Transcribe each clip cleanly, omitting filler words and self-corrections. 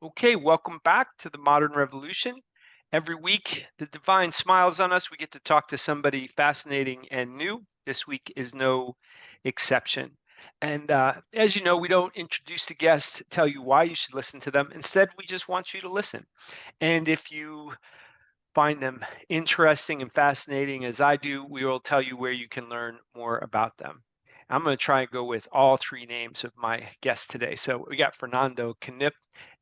Okay, welcome back to the Modern Revolution. Every week, the divine smiles on us. We get to talk to somebody fascinating and new. This week is no exception. And as you know, we don't introduce the guests, tell you why you should listen to them. Instead, we just want you to listen. And if you find them interesting and fascinating as I do, we will tell you where you can learn more about them. I'm going to try and go with all three names of my guests today. So we got Fernando, Knip,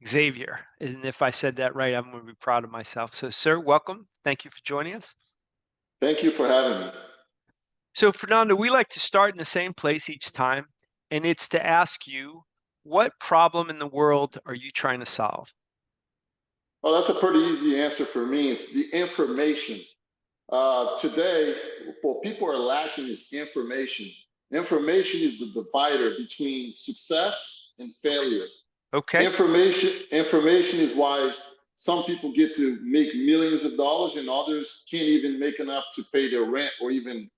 Xavier. And if I said that right, I'm going to be proud of myself. So, sir, welcome. Thank you for joining us. Thank you for having me. So, Fernando, we like to start in the same place each time, and it's to ask you, what problem in the world are you trying to solve? Well, that's a pretty easy answer for me. It's the information. Today, what people are lacking is information. Information is the divider between success and failure. Okay. Information is why some people get to make millions of dollars and others can't even make enough to pay their rent or even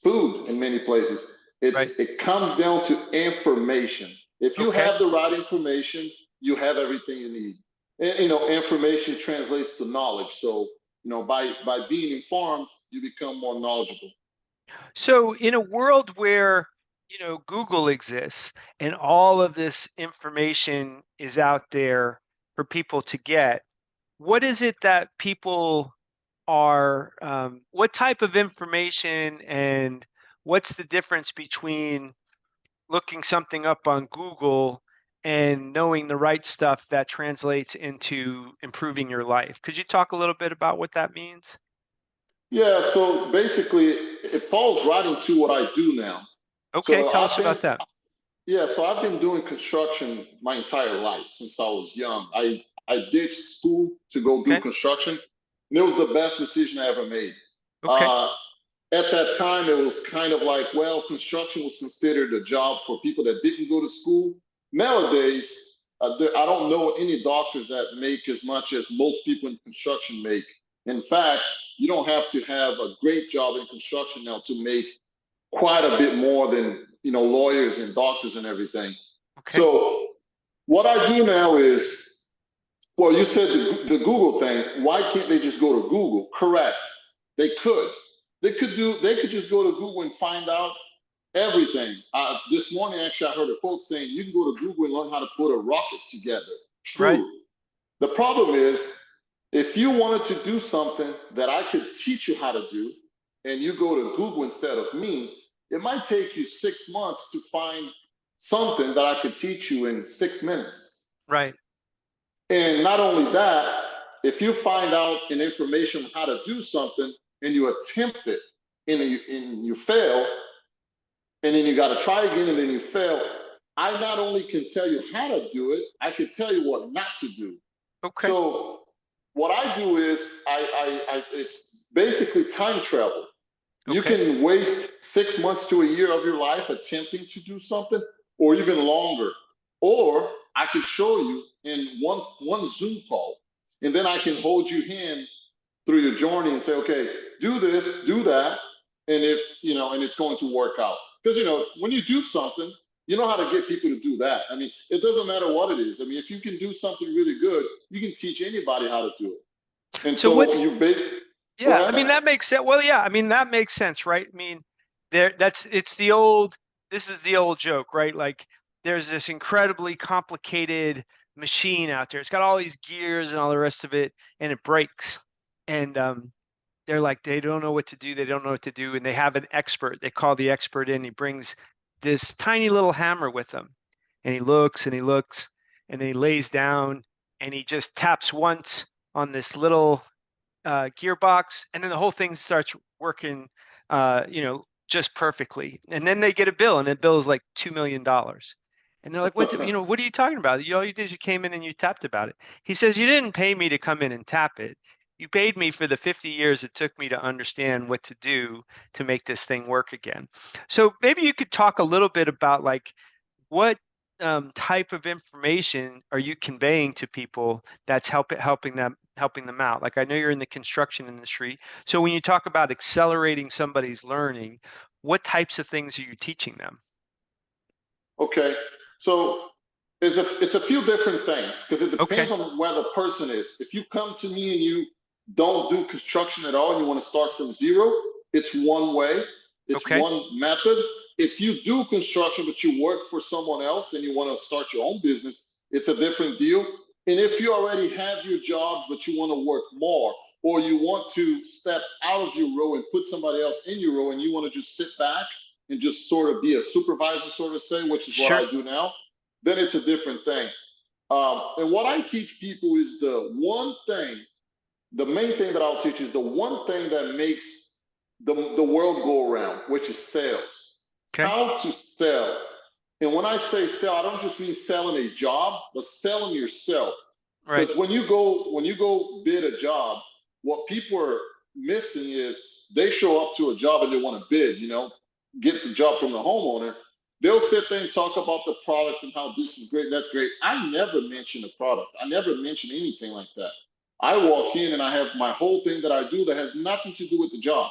food in many places. Right. It comes down to information. If you Okay. have the right information, you have everything you need. And, information translates to knowledge. So, by being informed, you become more knowledgeable. So in a world where, Google exists and all of this information is out there for people to get, what is it that people what type of information and what's the difference between looking something up on Google and knowing the right stuff that translates into improving your life? Could you talk a little bit about what that means? Yeah, so basically, it falls right into what I do now. Okay, So tell I've us about been that. Yeah, so I've been doing construction my entire life since I was young. I ditched school to go do Okay, construction, and it was the best decision I ever made. okay, Uh, at that time, it was kind of like, well, construction was considered a job for people that didn't go to school. Nowadays, I don't know any doctors that make as much as most people in construction make. In fact, you don't have to have a great job in construction now to make quite a bit more than lawyers and doctors and everything. okay. So what I do now is, well, you said the Google thing. Why can't they just go to Google? Correct. They could. They could just go to Google and find out everything. This morning, actually, I heard a quote saying you can go to Google and learn how to put a rocket together. Right. True. The problem is, if you wanted to do something that I could teach you how to do, and you go to Google instead of me, it might take you 6 months to find something that I could teach you in 6 minutes. Right. And not only that, if you find out an information how to do something and you attempt it and you fail, and then you got to try again and then you fail, I not only can tell you how to do it, I can tell you what not to do. Okay. So what I do is it's basically time travel. You Okay. can waste 6 months to a year of your life attempting to do something, or even longer. Or I could show you in one Zoom call, and then I can hold your hand through your journey and say, okay, do this, do that, and if and it's going to work out. Because when you do something, you know how to get people to do that. I mean, it doesn't matter what it is. I mean, if you can do something really good, you can teach anybody how to do it. And So so what's you base. Go Yeah, I mean ahead. that makes sense. Well, yeah, I mean that makes sense, right? I mean, it's the old this is the old joke, right? Like there's this incredibly complicated machine out there. It's got all these gears and all the rest of it, and it breaks. And they're like they don't know what to do, they don't know what to do, and they have an expert. They call the expert in, he brings this tiny little hammer with him, and he looks and he looks, and then he lays down and he just taps once on this little gearbox, and then the whole thing starts working, just perfectly. And then they get a bill, and the bill is like $2 million. And they're like, what are you talking about? All you did is you came in and you tapped about it. He says, you didn't pay me to come in and tap it. You paid me for the 50 years it took me to understand what to do to make this thing work again. So maybe you could talk a little bit about like what type of information are you conveying to people that's helping them out? Like I know you're in the construction industry, so when you talk about accelerating somebody's learning, what types of things are you teaching them? Okay. So It's a few different things because it Okay. depends on where the person is. If you come to me and you don't do construction at all and you want to start from zero, it's one way, it's Okay. one method. If you do construction but you work for someone else and you want to start your own business, it's a different deal. And if you already have your jobs but you want to work more, or you want to step out of your role and put somebody else in your role and you want to just sit back and just sort of be a supervisor, sort of say, which is what Sure. I do now, then it's a different thing. And what I teach people is the main thing that I'll teach is the one thing that makes the world go around, which is sales. Okay. How to sell. And when I say sell, I don't just mean selling a job, but selling yourself. Right. Because when you go bid a job, what people are missing is they show up to a job and they want to bid, get the job from the homeowner. They'll sit there and talk about the product and how this is great, that's great. I never mention a product. I never mention anything like that. I walk in and I have my whole thing that I do that has nothing to do with the job.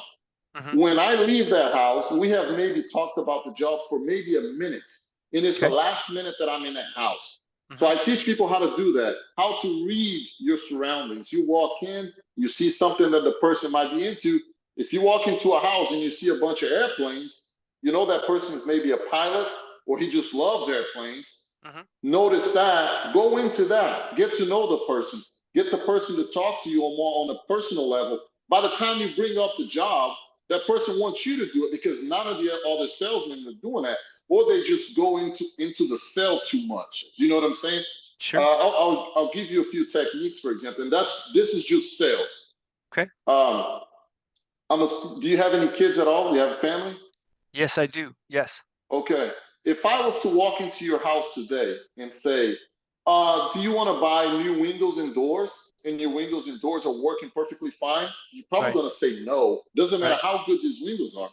Hmm. When I leave that house, we have maybe talked about the job for maybe a minute. And it's the Okay. last minute that I'm in that house. So Hmm. I teach people how to do that, how to read your surroundings. You walk in, you see something that the person might be into. If you walk into a house and you see a bunch of airplanes, you know that person is maybe a pilot or he just loves airplanes. Hmm. Notice that, go into that, get to know the person, get the person to talk to you more on a personal level. By the time you bring up the job, that person wants you to do it because none of the other salesmen are doing that, or they just go into the sell too much. Do you know what I'm saying? Sure. I'll give you a few techniques, for example, and this is just sales. Okay. Um, do you have any kids at all? Do you have a family? Yes, I do. Yes. Okay. If I was to walk into your house today and say, do you want to buy new windows and doors? And your windows and doors are working perfectly fine. You're probably Right. going to say no. Doesn't matter Right. how good these windows are.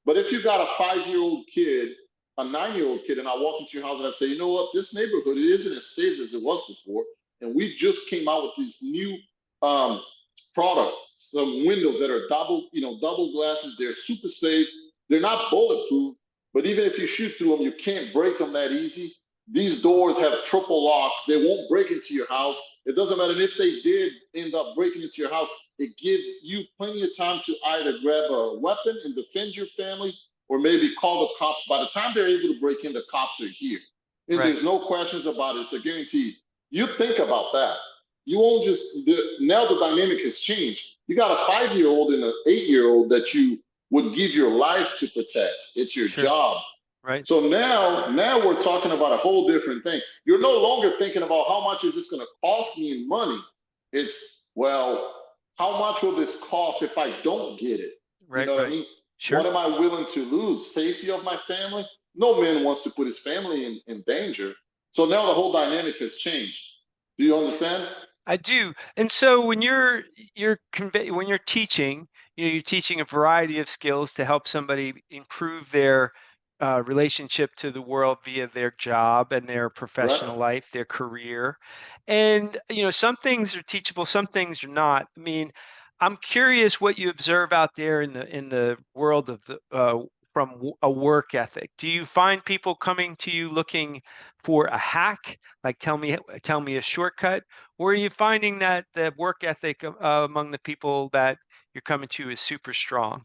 But if you got a 5-year-old kid, a 9-year-old kid, and I walk into your house and I say, you know what, this neighborhood isn't as safe as it was before. And we just came out with these new um, product, some windows that are double glasses. They're super safe. They're not bulletproof, but even if you shoot through them, you can't break them that easy. These doors have triple locks. They won't break into your house. It doesn't matter if they did end up breaking into your house. It gives you plenty of time to either grab a weapon and defend your family or maybe call the cops. By the time they're able to break in, the cops are here. And Right. there's no questions about it. It's a guarantee. You think about that. You won't just, now the dynamic has changed. You got a 5-year-old and an 8-year-old that you would give your life to protect. It's your Sure. job. Right. So now we're talking about a whole different thing. You're no longer thinking about how much is this going to cost me in money. It's, well, how much will this cost if I don't get it? You Right. know what I Right. mean? What Sure. am I willing to lose? Safety of my family? No man wants to put his family in danger. So now the whole dynamic has changed. Do you understand? I do. And so when when you're teaching, you're teaching a variety of skills to help somebody improve their relationship to the world via their job and their Right? professional life, their career. And some things are teachable, some things are not. I mean, I'm curious what you observe out there in the world of the a work ethic. Do you find people coming to you looking for a hack, like tell me a shortcut? Or are you finding that the work ethic among the people that you're coming to is super strong?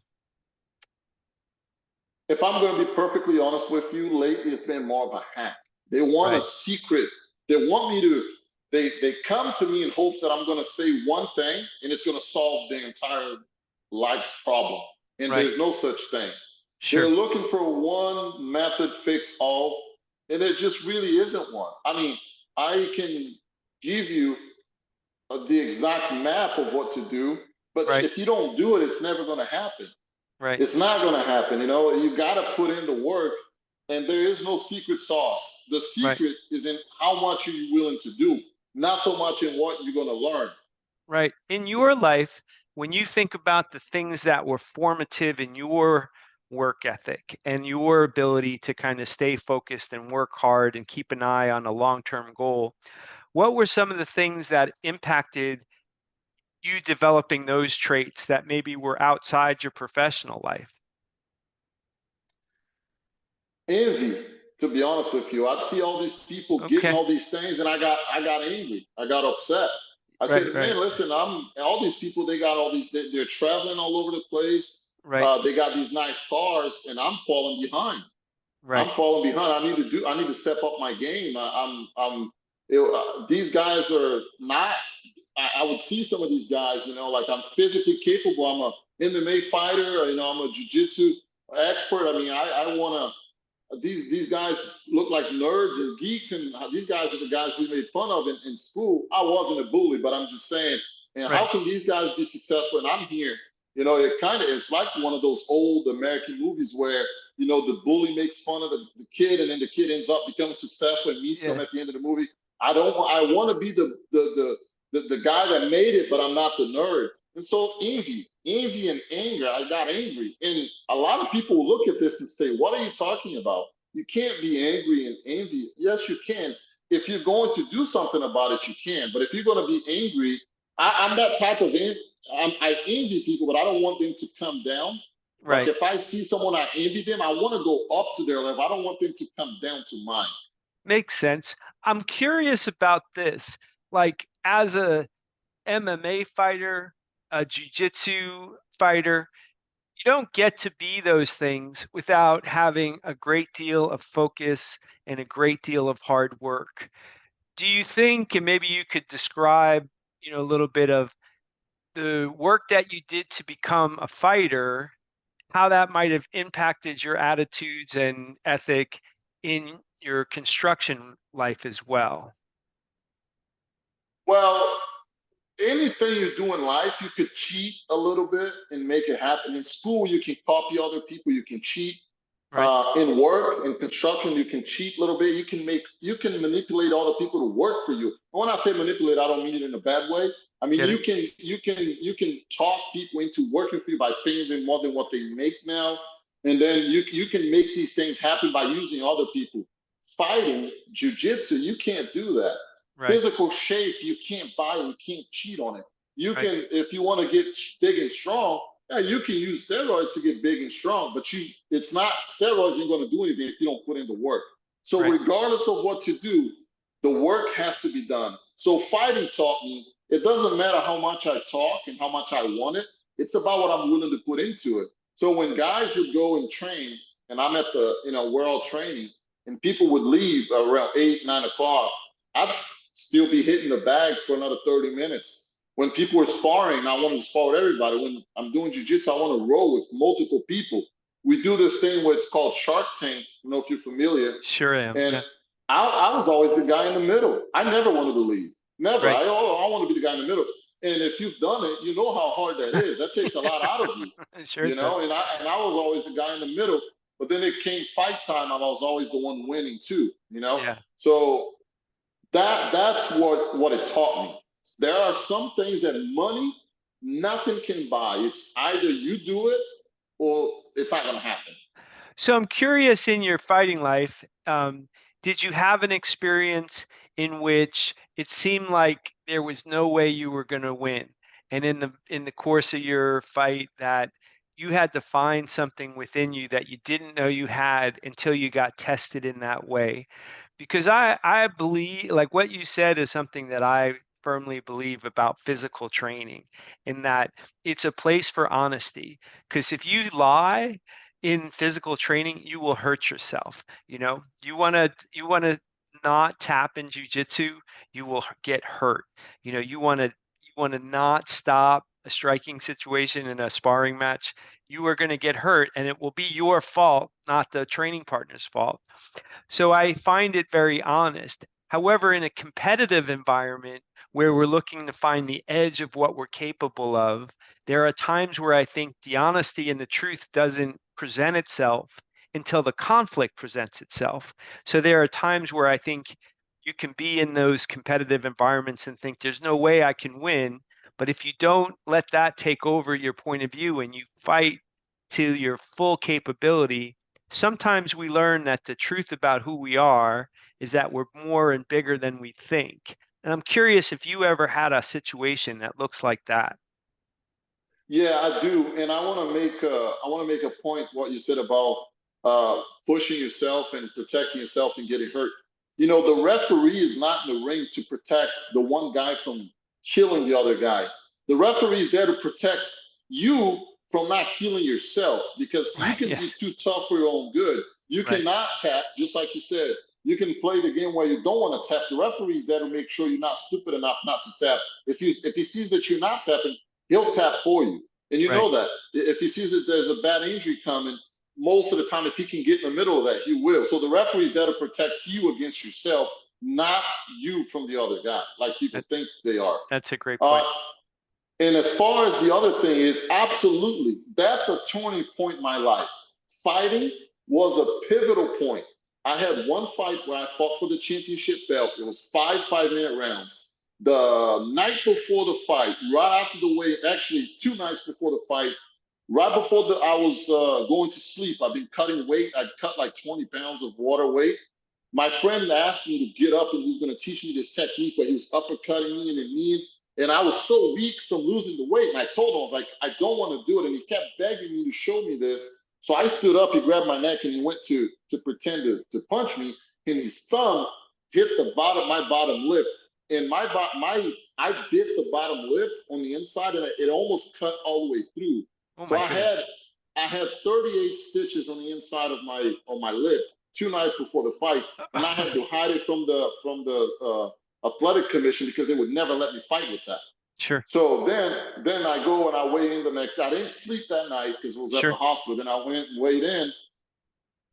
If I'm going to be perfectly honest with you, lately it's been more of a hack. They want a Right, secret. They want me to. They come to me in hopes that I'm going to say one thing and it's going to solve their entire life's problem. And right, there's no such thing. They're sure, looking for one method fix all, and there just really isn't one. I mean, I can give you the exact map of what to do, but right, if you don't do it, it's never going to happen. right, It's not going to happen. You got to put in the work, and there is no secret sauce. The right, secret is in how much are you willing to do, not so much in what you're going to learn. right. In your life, when you think about the things that were formative in your work ethic and your ability to kind of stay focused and work hard and keep an eye on a long-term goal, what were some of the things that impacted you developing those traits that maybe were outside your professional life? Envy. To be honest with you, I'd see all these people getting Okay. all these things, and I got angry. I got upset. I Right, said, right, man, listen, I'm all these people. They got all these. They're traveling all over the place. right, They got these nice cars, and I'm falling behind. I'm right. falling behind. I need to do. I need to step up my game. These guys are not. I would see some of these guys. You know, like I'm physically capable. I'm a MMA fighter. You know, I'm a jiu-jitsu expert. I mean, I want to these guys look like nerds and geeks, and these guys are the guys we made fun of in school. I wasn't a bully, but I'm just saying, and how Right. can these guys be successful? And I'm here. You know, it's like one of those old American movies where the bully makes fun of the kid, and then the kid ends up becoming successful and meets him Yeah. at the end of the movie. I don't. I want to be the guy that made it, but I'm not the nerd. And so envy and anger, I got angry. And a lot of people look at this and say, what are you talking about? You can't be angry and envy. Yes, you can. If you're going to do something about it, you can. But if you're going to be angry, I'm that type of, I envy people, but I don't want them to come down. Like Right. if I see someone I envy them, I want to go up to their level. I don't want them to come down to mine. Makes sense. I'm curious about this. Like, as a MMA fighter, a jiu-jitsu fighter, you don't get to be those things without having a great deal of focus and a great deal of hard work. Do you think, and maybe you could describe, a little bit of the work that you did to become a fighter, how that might have impacted your attitudes and ethic in your construction life as well? Well, anything you do in life, you could cheat a little bit and make it happen. In school, you can copy other people, you can cheat. Right? In work, in construction, you can cheat a little bit. You can manipulate other people to work for you. And when I say manipulate, I don't mean it in a bad way. I mean Get it? you can talk people into working for you by paying them more than what they make now, and then you can make these things happen by using other people. Fighting jujitsu, you can't do that. Right, Physical shape, you can't buy and you can't cheat on it. You right, can, if you want to get big and strong, yeah, you can use steroids to get big and strong, but it's not steroids ain't going to do anything if you don't put in the work. So right, regardless of what to do, the work has to be done. So fighting taught me it doesn't matter how much I talk and how much I want it. It's about what I'm willing to put into it. So when guys would go and train, and I'm at the world training, and people would leave around 8, 9 o'clock, I'd still be hitting the bags for another 30 minutes. When people are sparring, I want to spar with everybody. When I'm doing jujitsu, I want to roll with multiple people. We do this thing where it's called Shark Tank. I don't know if you're familiar. sure am. And Yeah, I was always the guy in the middle. I never wanted to leave. Never. right. I want to be the guy in the middle. And if you've done it, you know how hard that is. That takes a lot out of you, Sure it does. And I was always the guy in the middle. But then it came fight time, I was always the one winning too. Yeah. So that's what it taught me. There are some things that money, nothing can buy. It's either you do it or it's not going to happen. So I'm curious, in your fighting life, did you have an experience in which it seemed like there was no way you were going to win, and in the course of your fight that you had to find something within you that you didn't know you had until you got tested in that way? Because I believe, like, what you said is something that I firmly believe about physical training, in that it's a place for honesty. Because if you lie in physical training, you will hurt yourself. You want to not tap in jujitsu, you will get hurt. You want to not stop a striking situation in a sparring match. You are going to get hurt, and it will be your fault, not the training partner's fault. So I find it very honest. However, in a competitive environment where we're looking to find the edge of what we're capable of, there are times where I think the honesty and the truth doesn't present itself until the conflict presents itself. So there are times where I think you can be in those competitive environments and think there's no way I can win. But if you don't let that take over your point of view and you fight to your full capability, sometimes we learn that the truth about who we are is that we're more and bigger than we think. And I'm curious if you ever had a situation that looks like that. Yeah, I do, and I want to make a point what you said about pushing yourself and protecting yourself and getting hurt. You know, the referee is not in the ring to protect the one guy from killing the other guy. The referee is there to protect you from not killing yourself, because you Right. can be Yes. too tough for your own good. You Right. cannot tap, just like you said. You can play the game where you don't want to tap. The referee is there to make sure you're not stupid enough not to tap. If he sees that you're not tapping, he'll tap for you. And you Right. know that. If he sees that there's a bad injury coming, most of the time, if he can get in the middle of that, he will. So the referee is there to protect you against yourself, not you from the other guy, like people That, think they are. that's a great Uh, point. and as far as the other thing is, absolutely, that's a turning point in my life. Fighting was a pivotal point. I had one fight where I fought for the championship belt. It was 5 5-minute rounds. The night before the fight, right after the weigh, actually 2 nights before the fight, right before I was going to sleep, I've been cutting weight. I cut like 20 pounds of water weight. My friend asked me to get up and he was going to teach me this technique where he was uppercutting me and then kneeing. And I was so weak from losing the weight. And I told him, I was like, I don't want to do it. And he kept begging me to show me this. So I stood up, he grabbed my neck, and he went to pretend to punch me. And his thumb hit the bottom, my bottom lip. And I bit the bottom lip on the inside, and it almost cut all the way through. Oh So my goodness. I had 38 stitches on the inside of my lip 2 nights before the fight, and I had to hide it from the athletic commission because they would never let me fight with that. Sure. So then I go and I weigh in the next day. I didn't sleep that night because I was at the Sure. hospital. Then I went and weighed in.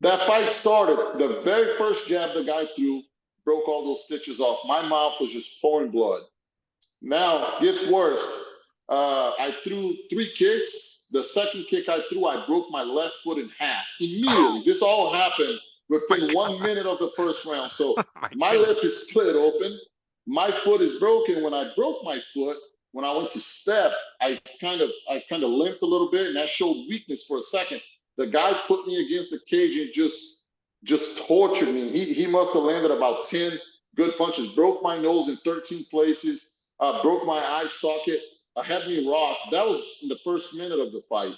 That fight started. The very first jab the guy threw broke all those stitches off. My mouth was just pouring blood. Now it gets worse. I threw 3 kicks. The second kick I threw, I broke my left foot in half immediately. This all happened My within God. 1 minute of the first round. So Oh my my goodness. lip is split open. My foot is broken. When I broke my foot, when I went to step, I kind of limped a little bit, and that showed weakness for a second. The guy put me against the cage and just tortured me. He must have landed about 10 good punches, broke my nose in 13 places, broke my eye socket, had me rocked. That was in the first minute of the fight.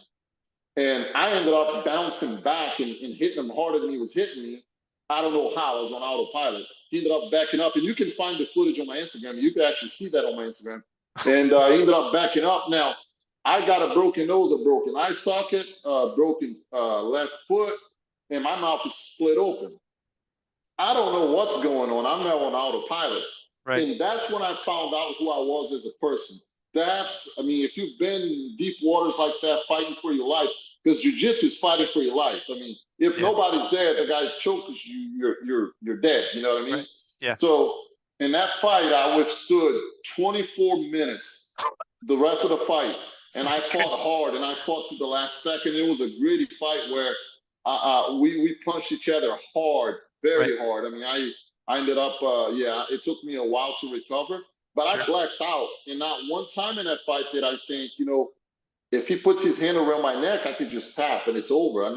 And I ended up bouncing back and hitting him harder than he was hitting me. I don't know how. I was on autopilot. He ended up backing up. And you can find the footage on my Instagram. You could actually see that on my Instagram. And he ended up backing up. Now, I got a broken nose, a broken eye socket, broken left foot, and my mouth is split open. I don't know what's going on. I'm now on autopilot. Right. And that's when I found out who I was as a person. I mean, if you've been in deep waters like that, fighting for your life, because jujitsu is fighting for your life. I mean, if Yeah. nobody's there, the guy chokes you, you're dead. You know what I mean? Right. Yeah. So in that fight, I withstood 24 minutes, the rest of the fight, and I fought hard, and I fought to the last second. It was a gritty fight where we punched each other hard, Right. very hard. I mean, I ended up, yeah, it took me a while to recover, but I Sure. blacked out. And not one time in that fight did I think, you know, if he puts his hand around my neck, I could just tap and it's over. I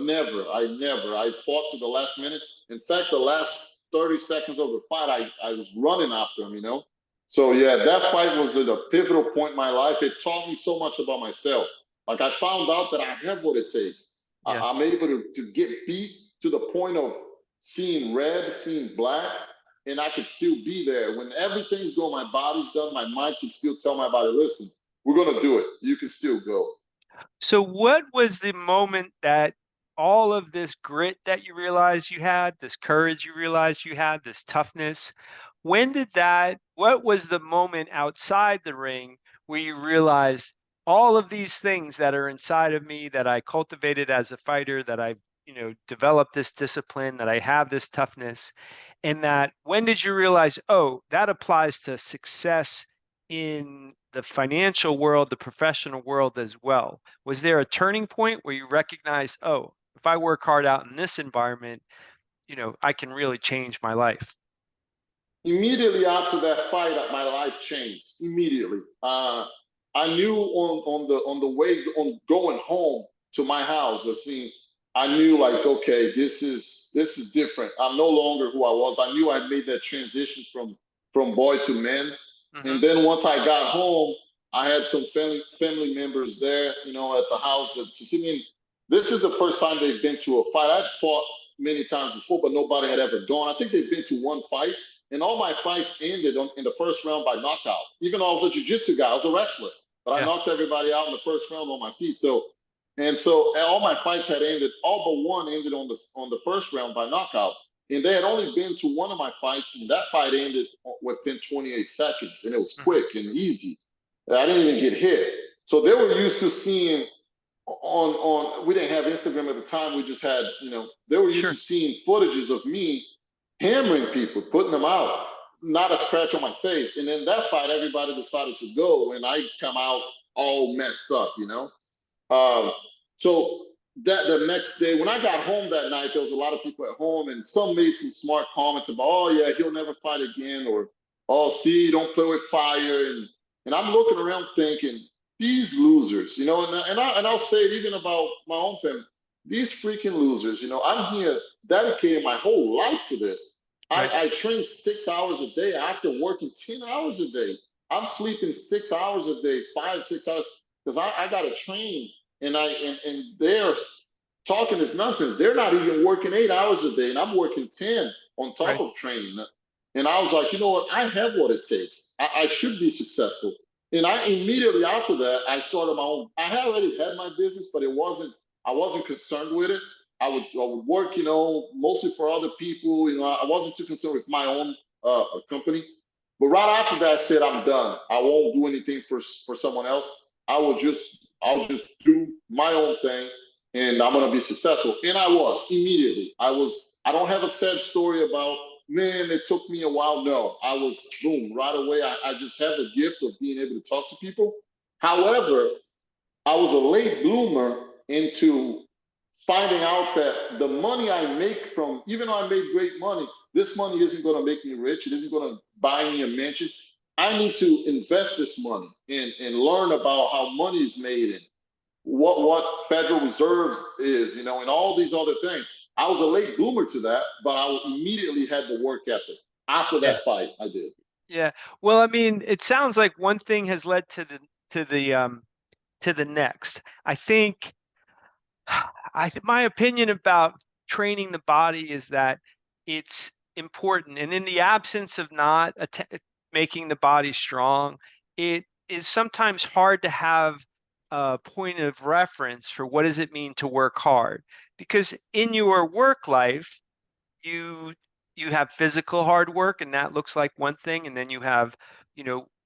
fought to the last minute. In fact, the last 30 seconds of the fight, I was running after him, you know? So yeah, that fight was at a pivotal point in my life. It taught me so much about myself. Like I found out that I have what it takes. Yeah. I'm able to get beat to the point of seeing red, seeing black, and I could still be there. When everything's going, my body's done, my mind can still tell my body, listen, we're going to do it. You can still go. So what was the moment that all of this grit that you realized you had, this courage you realized you had, this toughness, what was the moment outside the ring where you realized all of these things that are inside of me that I cultivated as a fighter, that I've, developed this discipline, that I have this toughness, and that when did you realize, oh, that applies to success in the financial world, the professional world as well? Was there a turning point where you recognized, oh, if I work hard out in this environment, I can really change my life? Immediately after that fight, my life changed immediately. I knew on the way on going home to my house, I knew like, okay, this is different. I'm no longer who I was. I knew I made that transition from boy to man. Mm-hmm. And then once I got home, I had some family members there, at the house to see me. This is the first time they've been to a fight. I'd fought many times before, but nobody had ever gone. I think they've been to one fight, and all my fights ended in the first round by knockout. Even though I was a jiu-jitsu guy, I was a wrestler, but I Yeah. knocked everybody out in the first round on my feet. So all my fights had ended. All but one ended on the first round by knockout. And they had only been to one of my fights, and that fight ended within 28 seconds, and it was Mhm. quick and easy. I didn't even get hit. So they were used to seeing on we didn't have Instagram at the time. We just had, they were used to Sure. seeing footages of me hammering people, putting them out, not a scratch on my face. And then that fight, everybody decided to go, and I come out all messed up. Um, so that the next day, when I got home that night, there was a lot of people at home, and some made some smart comments about, oh yeah, he'll never fight again, or oh, see, don't play with fire, and I'm looking around thinking, these losers, and I'll say it even about my own family, these freaking losers, I'm here dedicating my whole life to this. Right. I train 6 hours a day after working 10 hours a day. I'm sleeping 6 hours a day, 5, 6 hours, because I got to train, and they're talking this nonsense. They're not even working 8 hours a day, and I'm working 10 on top Right. of training. And I was like, you know what? I have what it takes. I should be successful. And I immediately after that, I started my own. I had already had my business, but I wasn't concerned with it. I would work, mostly for other people. I wasn't too concerned with my own company. But right after that, I said, I'm done. I won't do anything for someone else. I'll just do my own thing, and I'm gonna be successful. And I was immediately. I don't have a sad story about, man, it took me a while. No, I was boom right away. I just have the gift of being able to talk to people. However, I was a late bloomer into finding out that the money I make from, even though I made great money, this money isn't going to make me rich. It isn't going to buy me a mansion. I need to invest this money and learn about how money is made and what Federal Reserves is, and all these other things. I was a late bloomer to that, but I immediately had the work ethic. After Yeah. that fight, I did. Yeah. Well, I mean, it sounds like one thing has led to the to the next. I think my opinion about training the body is that it's important, and in the absence of not making the body strong, it is sometimes hard to have a point of reference for what does it mean to work hard, because in your work life you you have physical hard work, and that looks like one thing, and then you have,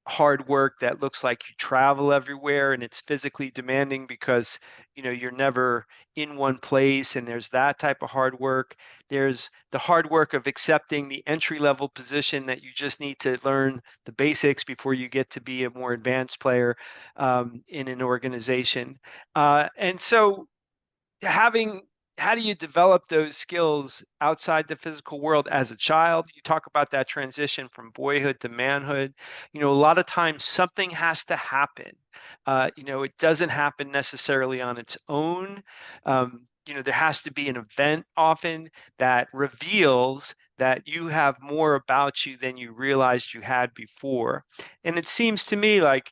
hard work that looks like you travel everywhere and it's physically demanding because, you're never in one place, and there's that type of hard work. There's the hard work of accepting the entry level position that you just need to learn the basics before you get to be a more advanced player in an organization. And so having how do you develop those skills outside the physical world as a child? You talk about that transition from boyhood to manhood. A lot of times something has to happen. It doesn't happen necessarily on its own. There has to be an event often that reveals that you have more about you than you realized you had before. And it seems to me like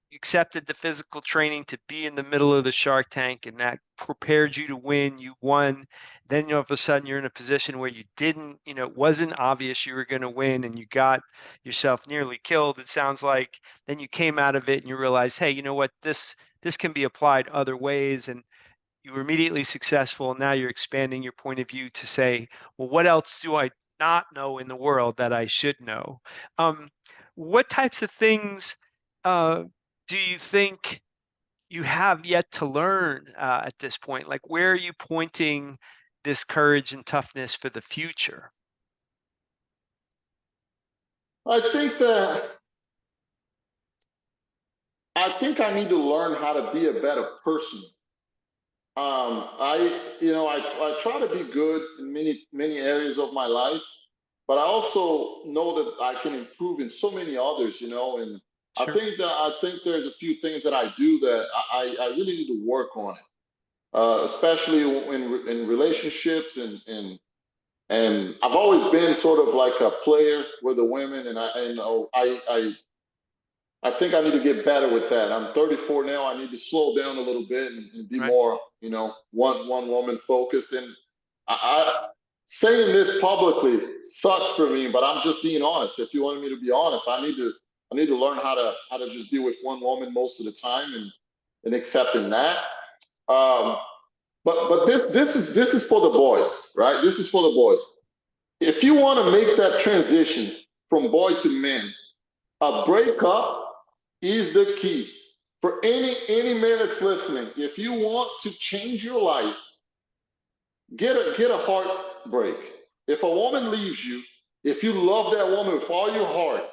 you accepted the physical training to be in the middle of the Shark Tank, and that prepared you to win. You won. Then all of a sudden you're in a position where you didn't, it wasn't obvious you were going to win, and you got yourself nearly killed, it sounds like. Then you came out of it and you realized, hey, you know what, this can be applied other ways, and you were immediately successful. And now you're expanding your point of view to say, well, what else do I not know in the world that I should know? Um, what types of things uh, do you think you have yet to learn at this point? Like, where are you pointing this courage and toughness for the future? I think that I need to learn how to be a better person. I try to be good in many areas of my life, but I also know that I can improve in so many others. And Sure. I think there's a few things that I do that I really need to work on it, especially in relationships and I've always been sort of like a player with the women, and I I think I need to get better with that. I'm 34 now. I need to slow down a little bit and be Right. more, one woman focused. And I saying this publicly sucks for me, but I'm just being honest. If you wanted me to be honest, I need to learn how to just be with one woman most of the time and accepting that. Um, but this is for the boys, right? This is for the boys. If you want to make that transition from boy to man, a breakup is the key. For any man that's listening, if you want to change your life, get a heartbreak. If a woman leaves you, if you love that woman with all your heart,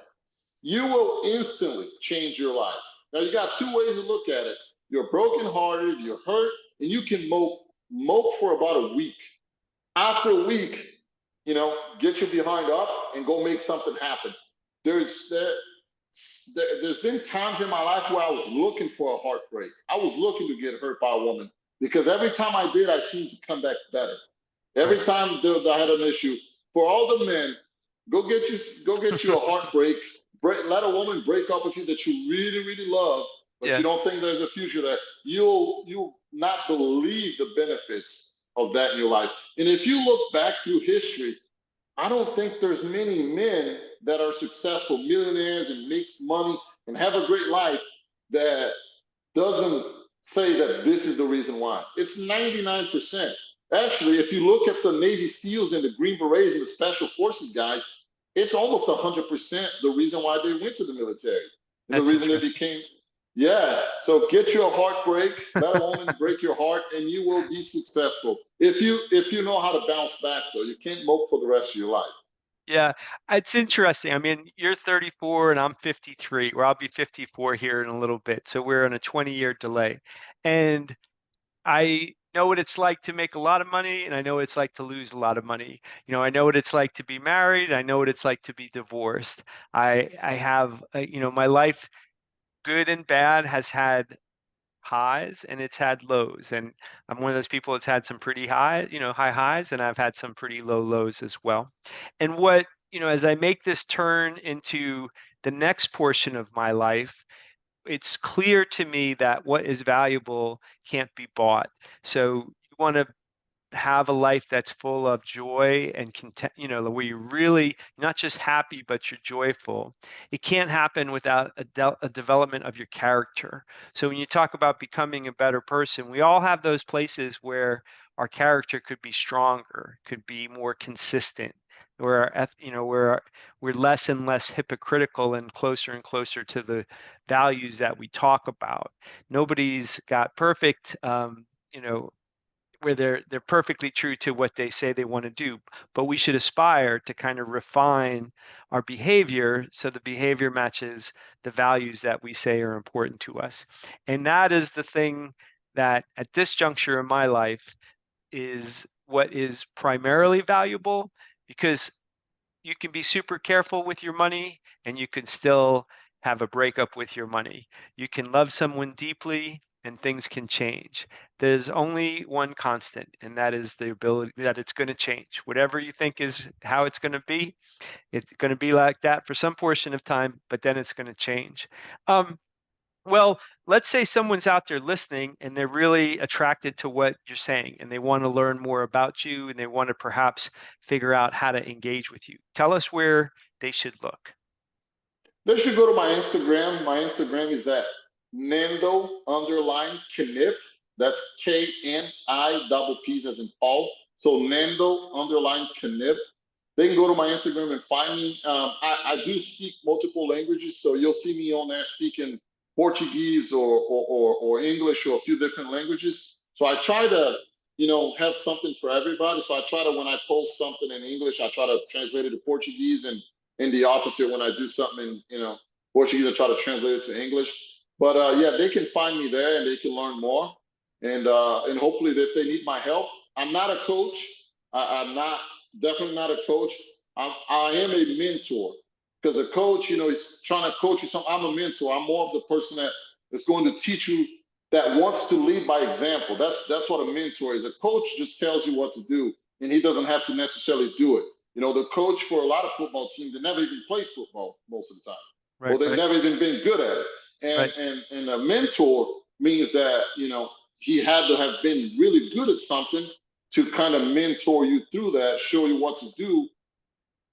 you will instantly change your life. Now you got two ways to look at it. You're brokenhearted, you're hurt, and you can mope for about a week. After a week, get your behind up and go make something happen. There's there, there's been times in my life where I was looking for a heartbreak. I was looking to get hurt by a woman because every time I did, I seemed to come back better. Every Right. time I had an issue, for all the men, go get you a heartbreak. Let a woman break up with you that you really really love, but you Yeah. don't think there's a future there. You'll not believe the benefits of that in your life. And if you look back through history, I don't think there's many men that are successful millionaires and makes money and have a great life that doesn't say that this is the reason why. It's 99%. Actually, if you look at the Navy SEALs and the Green Berets and the Special Forces guys, it's almost 100% the reason why they went to the military and the That's reason they interesting. became. Yeah, so get you a heartbreak, let a woman break your heart, and you will be successful. If you know how to bounce back, though, you can't mope for the rest of your life. Yeah, it's interesting. I mean, you're 34 and I'm 53, or I'll be 54 here in a little bit. So we're on a 20-year delay. And I know what it's like to make a lot of money, and I know what it's like to lose a lot of money. I know what it's like to be married. I know what it's like to be divorced. I have, my life, good and bad, has had highs and it's had lows. And I'm one of those people that's had some pretty high highs, and I've had some pretty low lows as well. And as I make this turn into the next portion of my life, it's clear to me that what is valuable can't be bought. So you want to have a life that's full of joy and content, where you're really not just happy, but you're joyful. It can't happen without a development of your character. So when you talk about becoming a better person, we all have those places where our character could be stronger, could be more consistent, where where we're less and less hypocritical and closer to the values that we talk about. Nobody's got perfect, where they're perfectly true to what they say they want to do, but we should aspire to kind of refine our behavior so the behavior matches the values that we say are important to us. And that is the thing that at this juncture in my life is what is primarily valuable, because you can be super careful with your money and you can still have a breakup with your money. You can love someone deeply and things can change. There's only one constant, and that is the ability that it's going to change. Whatever you think is how it's going to be, it's going to be like that for some portion of time, but then it's going to change. Well, let's say someone's out there listening and they're really attracted to what you're saying and they want to learn more about you and they want to perhaps figure out how to engage with you. Tell us where they should look. They should go to my Instagram. My Instagram is at Nando underline Knip. That's KNI double P's as in Paul. So Nando underline Knip. They can go to my Instagram and find me. I do speak multiple languages, so you'll see me on there speaking Portuguese or English or a few different languages. So I try to, have something for everybody. So I try to, when I post something in English, I try to translate it to Portuguese, and in the opposite, when I do something in, Portuguese, I try to translate it to English. But yeah, they can find me there and they can learn more. And hopefully, if they need my help, I'm not a coach. I'm not definitely not a coach. I am a mentor, because a coach, is trying to coach you. Something. I'm a mentor. I'm more of the person that is going to teach you, that wants to lead by example. That's what a mentor is. A coach just tells you what to do, and he doesn't have to necessarily do it. The coach for a lot of football teams, they never even play football most of the time. or Right. they've Right. never even been good at it. And Right. and a mentor means that, he had to have been really good at something to kind of mentor you through that, show you what to do,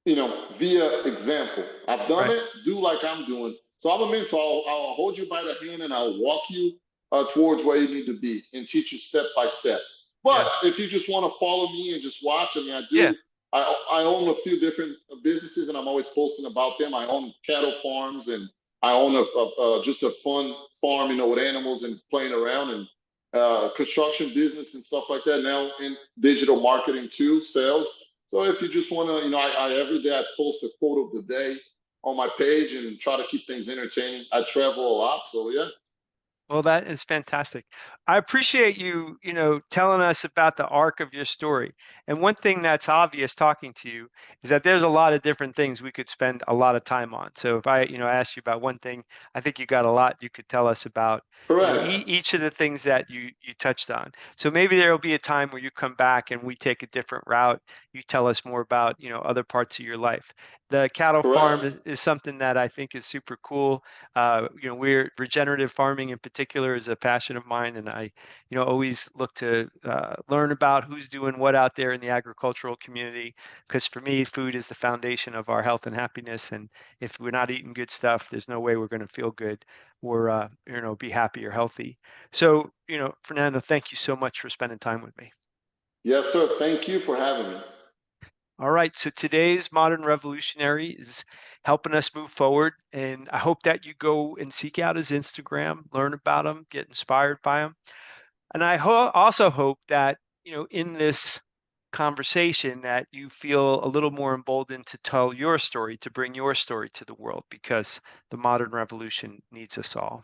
via example. I've done Right. it, do like I'm doing. So I'm a mentor. I'll hold you by the hand and I'll walk you towards where you need to be and teach you step by step. But Yeah. if you just want to follow me and just watch, I mean, I Yeah. do. I own a few different businesses and I'm always posting about them. I own cattle farms and I own just a fun farm, with animals and playing around, and construction business and stuff like that. Now in digital marketing too, sales. So if you just want to, I every day I post a quote of the day on my page and try to keep things entertaining. I travel a lot, so yeah. Well, that is fantastic. I appreciate you, telling us about the arc of your story. And one thing that's obvious talking to you is that there's a lot of different things we could spend a lot of time on. So if I, asked you about one thing, I think you got a lot you could tell us about, Correct. each of the things that you touched on. So maybe there will be a time where you come back and we take a different route. You tell us more about, other parts of your life. The cattle farm Correct. is something that I think is super cool. We're regenerative farming in particular is a passion of mine, and I, always look to learn about who's doing what out there in the agricultural community. Because for me, food is the foundation of our health and happiness, and if we're not eating good stuff, there's no way we're going to feel good or be happy or healthy. So, Fernando, thank you so much for spending time with me. Yes, sir. Thank you for having me. All right, so today's modern revolutionary is helping us move forward, and I hope that you go and seek out his Instagram, learn about him, get inspired by him. And I also hope that, in this conversation that you feel a little more emboldened to tell your story, to bring your story to the world, because the modern revolution needs us all.